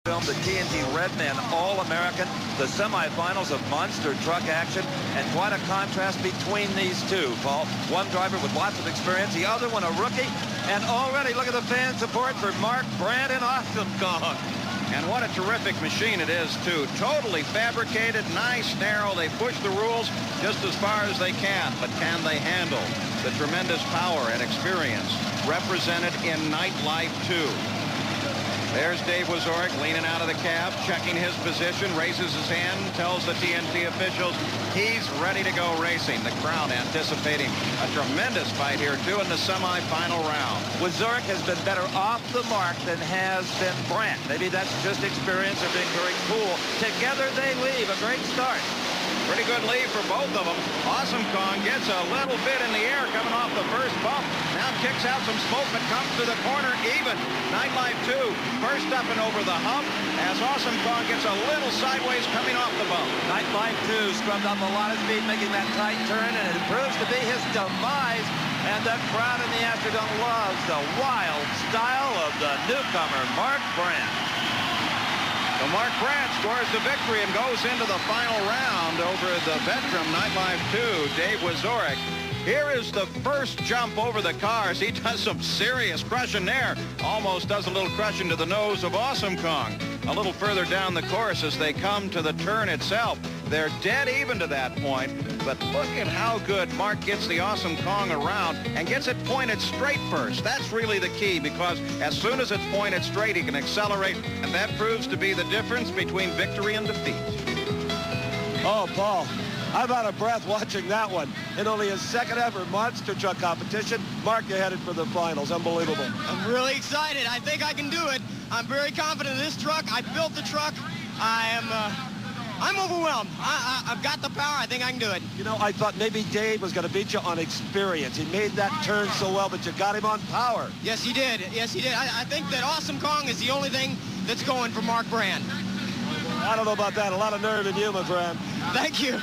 The TNT Redman All-American, the semifinals of monster truck action, and quite a contrast between these two, Paul. One driver with lots of experience, the other one a rookie, and already look at the fan support for Mark Brandt and Awesome Kong. And what a terrific machine it is, too. Totally fabricated, nice, narrow. They push the rules just as far as they can, but can they handle the tremendous power and experience represented in Nightlife 2? There's Dave Wazorek leaning out of the cab, checking his position, raises his hand, tells the TNT officials he's ready to go racing. The crowd anticipating a tremendous fight here, too, in the semifinal round. Wazorek has been better off the mark than has been Brandt. Maybe that's just experience or being very cool. Together they leave. A great start. Pretty good lead for both of them. Awesome Kong gets a little bit in the air coming off the first bump. Now kicks out some smoke, but comes to the corner even. Nightlife 2 first up and over the hump as Awesome Kong gets a little sideways coming off the bump. Nightlife 2 scrubbed up a lot of speed, making that tight turn, and it proves to be his demise. And the crowd in the Astrodome loves the wild style of the newcomer, Mark Brandt. So Mark Brandt scores the victory and goes into the final round over the Vectrum Nightlife 2, Dave Wazorek. Here is the first jump over the cars. He does some serious crushing there. Almost does a little crushing to the nose of Awesome Kong. A little further down the course as they come to the turn itself. They're dead even to that point, but look at how good Mark gets the Awesome Kong around and gets it pointed straight first. That's really the key, because as soon as it's pointed straight, he can accelerate, and that proves to be the difference between victory and defeat. Oh, Paul, I'm out of breath watching that one. In only his second ever monster truck competition, Mark, you're headed for the finals. Unbelievable. I'm really excited. I think I can do it. I'm very confident in this truck. I built the truck. I'm overwhelmed. I've got the power. I think I can do it. You know, I thought maybe Dave was going to beat you on experience. He made that turn so well, but you got him on power. Yes, he did. Yes, he did. I think that Awesome Kong is the only thing that's going for Mark Brandt. I don't know about that. A lot of nerve in you, my friend. Thank you.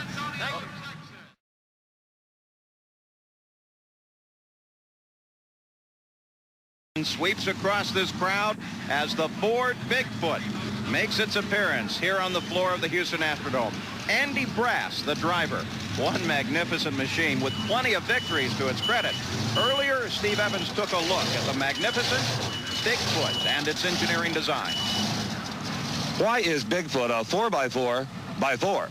Sweeps across this crowd as the Ford Bigfoot makes its appearance here on the floor of the Houston Astrodome. Andy Brass, the driver. One magnificent machine with plenty of victories to its credit. Earlier, Steve Evans took a look at the magnificent Bigfoot and its engineering design. Why is Bigfoot a 4x4 by 4?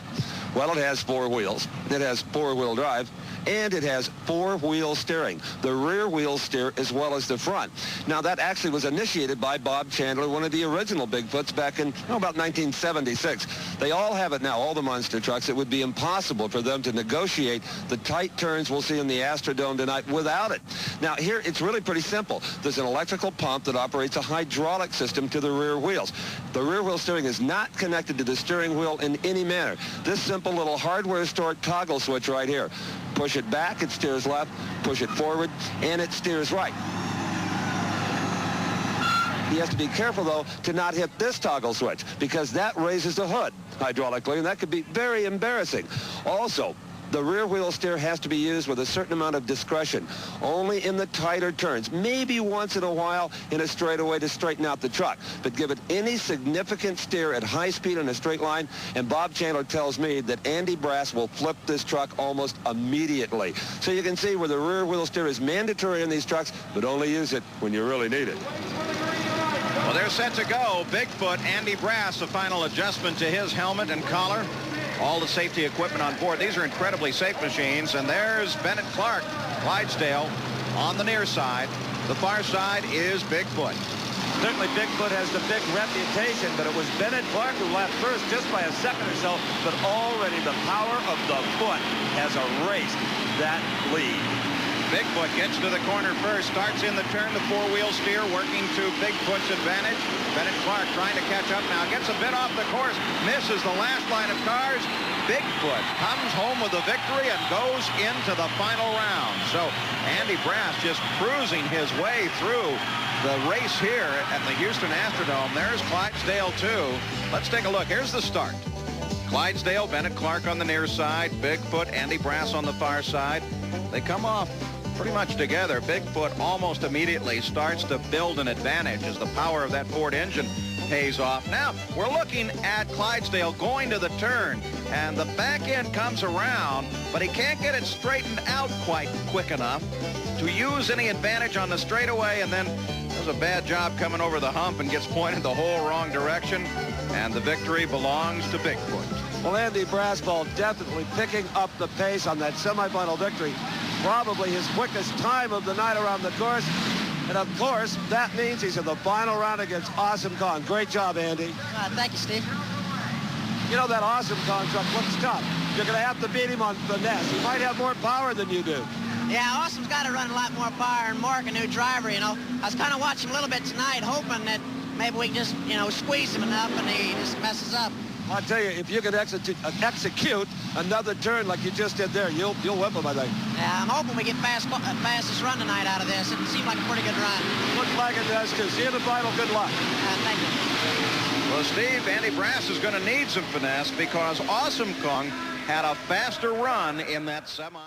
Well, it has 4 wheels. It has 4-wheel drive. And it has 4-wheel steering, the rear wheel steer as well as the front. Now, that actually was initiated by Bob Chandler, one of the original Bigfoots back in about 1976. They all have it now, all the monster trucks. It would be impossible for them to negotiate the tight turns we'll see in the Astrodome tonight without it. Now, here it's really pretty simple. There's an electrical pump that operates a hydraulic system to the rear wheels. The rear wheel steering is not connected to the steering wheel in any manner. This simple little hardware stored toggle switch right here. Push it back, it steers left. Push it forward, and it steers right. He has to be careful, though, to not hit this toggle switch, because that raises the hood hydraulically, and that could be very embarrassing. Also, the rear wheel steer has to be used with a certain amount of discretion, only in the tighter turns, maybe once in a while in a straightaway to straighten out the truck. But give it any significant steer at high speed in a straight line, and Bob Chandler tells me that Andy Brass will flip this truck almost immediately. So you can see where the rear wheel steer is mandatory in these trucks, but only use it when you really need it. Well, they're set to go. Bigfoot, Andy Brass, a final adjustment to his helmet and collar. All the safety equipment on board. These are incredibly safe machines. And there's Bennett Clark, Clydesdale, on the near side. The far side is Bigfoot. Certainly Bigfoot has the big reputation, but it was Bennett Clark who left first just by a second or so. But already the power of the foot has erased that lead. Bigfoot gets to the corner first, starts in the turn, the 4-wheel steer working to Bigfoot's advantage. Bennett Clark trying to catch up now, gets a bit off the course, misses the last line of cars. Bigfoot comes home with the victory and goes into the final round. So Andy Brass just cruising his way through the race here at the Houston Astrodome. There's Clydesdale too. Let's take a look. Here's the start. Clydesdale, Bennett Clark on the near side, Bigfoot, Andy Brass on the far side. They come off pretty much together. Bigfoot almost immediately starts to build an advantage as the power of that Ford engine pays off. Now, we're looking at Clydesdale going to the turn, and the back end comes around, but he can't get it straightened out quite quick enough to use any advantage on the straightaway, and then does a bad job coming over the hump and gets pointed the whole wrong direction, and the victory belongs to Bigfoot. Well, Andy Brassball definitely picking up the pace on that semifinal victory. Probably his quickest time of the night around the course. And, of course, that means he's in the final round against Awesome Kong. Great job, Andy. Thank you, Steve. You know, that Awesome Kong truck looks tough. You're going to have to beat him on finesse. He might have more power than you do. Yeah, Awesome's got to run a lot more power, and Mark, a new driver, you know. I was kind of watching a little bit tonight, hoping that maybe we can just, you know, squeeze him enough and he just messes up. I'll tell you, if you can execute another turn like you just did there, you'll whip him, I think. Yeah, I'm hoping we get fastest run tonight out of this. It seemed like a pretty good run. Looks like it does, too. See you in the final. Good luck. Thank you. Well, Steve, Andy Brass is going to need some finesse because Awesome Kong had a faster run in that semi.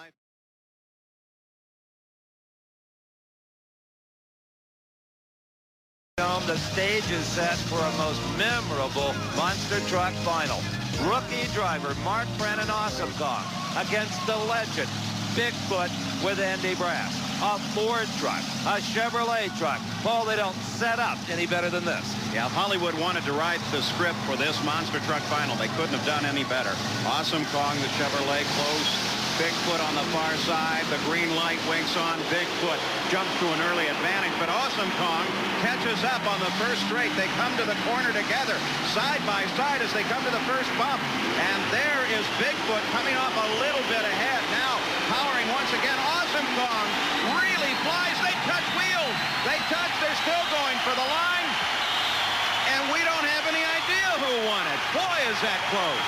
The stage is set for a most memorable monster truck final. Rookie driver Mark Brennan, Awesome Kong, against the legend Bigfoot with Andy Brass. A Ford truck, a Chevrolet truck. Paul, they don't set up any better than this. Yeah, if Hollywood wanted to write the script for this monster truck final, they couldn't have done any better. Awesome Kong, the Chevrolet, close. Bigfoot on the far side. The green light winks on. Bigfoot jumps to an early advantage, but Awesome Kong catches up on the first straight. They come to the corner together, side by side as they come to the first bump. And there is Bigfoot coming off a little bit ahead. Now, powering once again. Awesome Kong really flies. They touch wheels. They touch. They're still going for the line. And we don't have any idea who won it. Boy, is that close.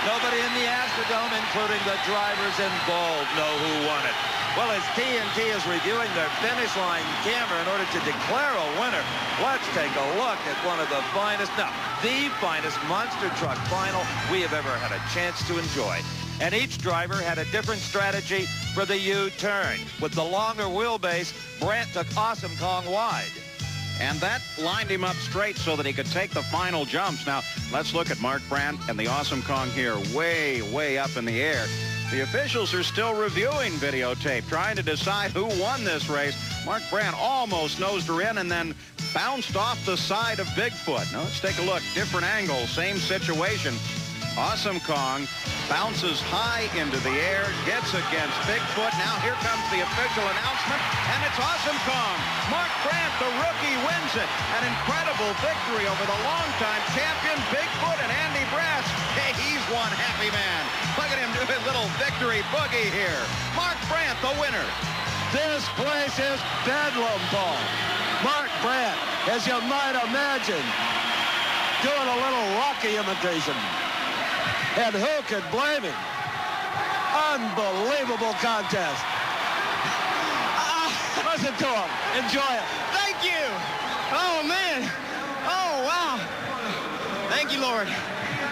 Nobody in the Astrodome, including the drivers involved, know who won it. Well, as TNT is reviewing their finish line camera in order to declare a winner, let's take a look at one of the finest, no, the finest monster truck final we have ever had a chance to enjoy. And each driver had a different strategy for the U-turn. With the longer wheelbase, Brandt took Awesome Kong wide. And that lined him up straight so that he could take the final jumps. Now, let's look at Mark Brandt and the Awesome Kong here way, way up in the air. The officials are still reviewing videotape, trying to decide who won this race. Mark Brandt almost nosed her in and then bounced off the side of Bigfoot. Now, let's take a look. Different angle, same situation. Awesome Kong bounces high into the air, gets against Bigfoot. Now here comes the official announcement, and it's Awesome Kong. Mark Brandt, the rookie, wins it. An incredible victory over the longtime champion Bigfoot and Andy Brass. Hey, he's one happy man. Look at him do his little victory boogie here. Mark Brandt, the winner. This place is bedlam, Paul. Mark Brandt, as you might imagine, doing a little Rocky imitation. And who could blame him? Unbelievable contest. Listen to him. Enjoy it. Thank you. Oh, man. Oh, wow. Thank you, Lord.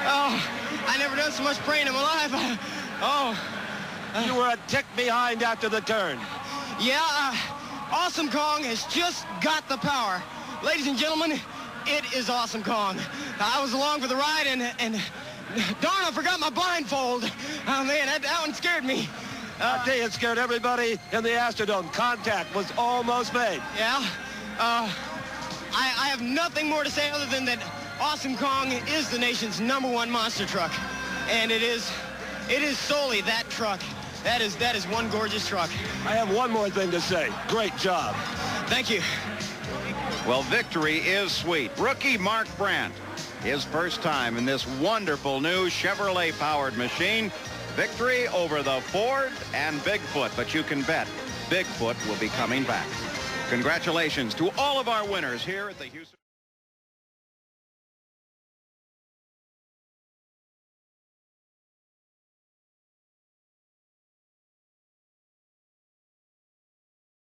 Oh, I never done so much praying in my life. You were a tick behind after the turn. Yeah, Awesome Kong has just got the power. Ladies and gentlemen, it is Awesome Kong. I was along for the ride, and darn, I forgot my blindfold. Oh, man, that one scared me. I tell you, it scared everybody in the Astrodome. Contact was almost made. Yeah. I have nothing more to say other than that Awesome Kong is the nation's #1 monster truck. And it is solely that truck. That is one gorgeous truck. I have one more thing to say. Great job. Thank you. Well, victory is sweet. Rookie Mark Brandt, his first time in this wonderful new Chevrolet-powered machine. Victory over the Ford and Bigfoot, but you can bet Bigfoot will be coming back. Congratulations to all of our winners here at the Houston...